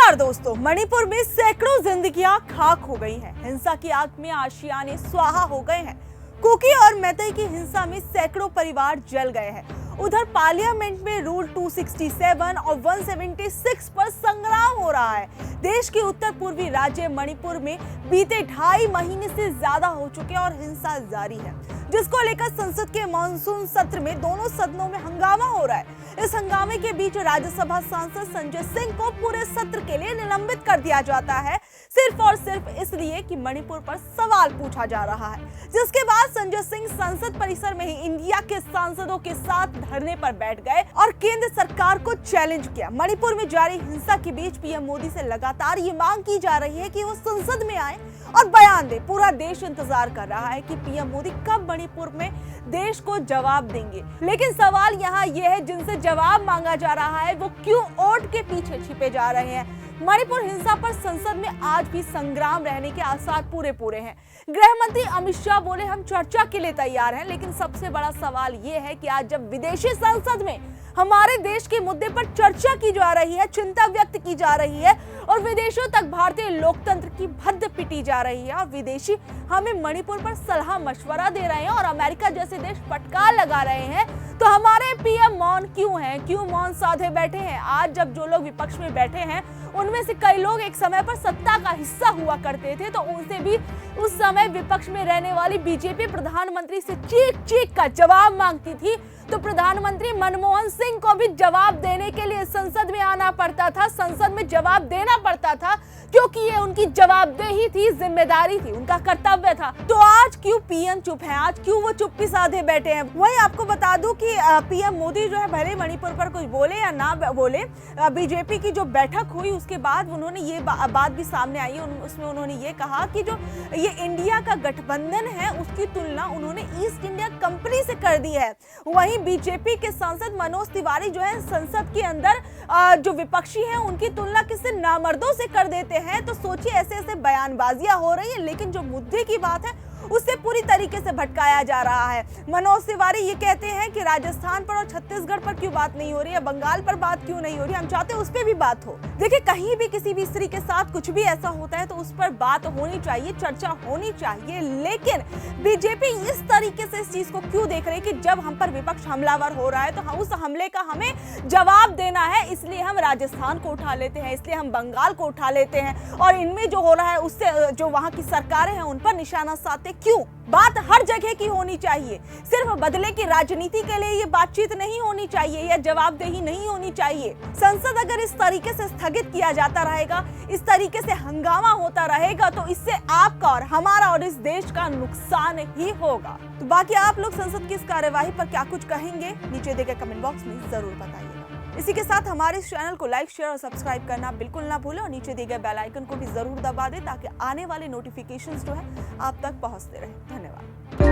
नमस्कार दोस्तों, मणिपुर में सैकड़ों जिंदगियां खाक हो गई हैं। हिंसा की आग में आशियाने स्वाहा हो गए हैं। कुकी और मैतेई की हिंसा में सैकड़ों परिवार जल गए हैं। उधर पार्लियामेंट में रूल 267 और 176 पर संग्राम हो रहा है। देश के उत्तर पूर्वी राज्य मणिपुर में बीते 2.5 महीने से ज्यादा हो चुके हैं और हिंसा जारी है, जिसको लेकर संसद के मानसून सत्र में दोनों सदनों में हंगामा हो रहा है। इस हंगामे के बीच राज्यसभा सांसद संजय सिंह को पूरे सत्र के लिए निलंबित कर दिया जाता है, सिर्फ और सिर्फ इसलिए कि मणिपुर पर सवाल पूछा जा रहा है। जिसके बाद संजय सिंह संसद परिसर में ही इंडिया के सांसदों के साथ धरने पर बैठ गए और केंद्र सरकार को चैलेंज किया। मणिपुर में जारी हिंसा के बीच पीएम मोदी से लगातार ये मांग की जा रही है कि वो संसद में आए और बयान दे। पूरा देश इंतजार कर रहा है कि पीएम मोदी कब मणिपुर में देश को जवाब देंगे। लेकिन सवाल यहाँ ये है, जिनसे जवाब मांगा जा रहा है वो क्यों ओट के पीछे छिपे जा रहे हैं। मणिपुर हिंसा पर संसद में आज भी संग्राम रहने के आसार पूरे हैं। गृह मंत्री अमित शाह बोले हम चर्चा के लिए तैयार हैं, लेकिन सबसे बड़ा सवाल ये है कि आज जब विदेशी संसद में हमारे देश के मुद्दे पर चर्चा की जा रही है, चिंता व्यक्त की जा रही है और विदेशों तक भारतीय लोकतंत्र की भद्द पिटी जा रही है और विदेशी हमें मणिपुर पर सलाह मशवरा दे रहे हैं और अमेरिका जैसे देश फटकार लगा रहे हैं, तो हमारे पीएम मौन क्यों हैं, क्यों मौन साधे बैठे हैं। आज जब जो लोग विपक्ष में बैठे हैं उनमें से कई लोग एक समय पर सत्ता का हिस्सा हुआ करते थे, तो उनसे भी उस समय विपक्ष में रहने वाली बीजेपी प्रधानमंत्री से चीख का जवाब मांगती थी। तो प्रधानमंत्री मनमोहन सिंह को भी जवाब देने के लिए संसद में आना पड़ता था, संसद में जवाब देना पड़ता था, क्योंकि ये उनकी जवाबदेही थी, जिम्मेदारी थी, उनका कर्तव्य था। तो आज क्यों पीएम चुप है, आज क्यों वो चुप्पी साधे बैठे हैं। वहीं आपको बता दूं कि पीएम मोदी जो है भले मणिपुर पर कुछ बोले या ना बोले, बीजेपी की जो बैठक हुई उसके बाद उन्होंने ये बात भी सामने आई। उसमें उन्होंने ये कहा कि जो ये इंडिया का गठबंधन है उसकी तुलना उन्होंने ईस्ट इंडिया कंपनी से कर दी है। वहीं बीजेपी के सांसद मनोज तिवारी जो है संसद के अंदर जो विपक्षी हैं उनकी तुलना किसी नामर्दों से कर देते हैं। तो सोचिए, ऐसे बयानबाजियां हो रही है, लेकिन जो मुद्दे की बात है उससे पूरी तरीके से भटकाया जा रहा है। मनोज तिवारी ये कहते हैं कि राजस्थान पर और छत्तीसगढ़ पर क्यों बात नहीं हो रही है, बंगाल पर बात क्यों नहीं हो रही, हम चाहते हैं उस पर भी बात हो। देखिए, कहीं भी किसी भी स्त्री के साथ कुछ भी ऐसा होता है तो उस पर बात होनी चाहिए, चर्चा होनी चाहिए। लेकिन बीजेपी इस तरीके से इस चीज को क्यों देख रही है कि जब हम पर विपक्ष हमलावर हो रहा है तो उस हमले का हमें जवाब देना है, इसलिए हम राजस्थान को उठा लेते हैं, इसलिए हम बंगाल को उठा लेते हैं और इनमें जो हो रहा है उससे जो वहां की सरकारें हैं उन पर निशाना साधते क्यों। बात हर जगह की होनी चाहिए, सिर्फ बदले की राजनीति के लिए ये बातचीत नहीं होनी चाहिए या जवाबदेही नहीं होनी चाहिए। संसद अगर इस तरीके से स्थगित किया जाता रहेगा, इस तरीके से हंगामा होता रहेगा, तो इससे आपका और हमारा और इस देश का नुकसान ही होगा। तो बाकी आप लोग संसद की इस कार्यवाही पर क्या कुछ कहेंगे, नीचे दिए गए कमेंट बॉक्स में जरूर बताइएगा। इसी के साथ हमारे इस चैनल को लाइक, शेयर और सब्सक्राइब करना बिल्कुल ना भूलें और नीचे दिए गए बेल आइकन को भी जरूर दबा दें ताकि आने वाले नोटिफिकेशंस जो है आप तक पहुंचते रहे। धन्यवाद।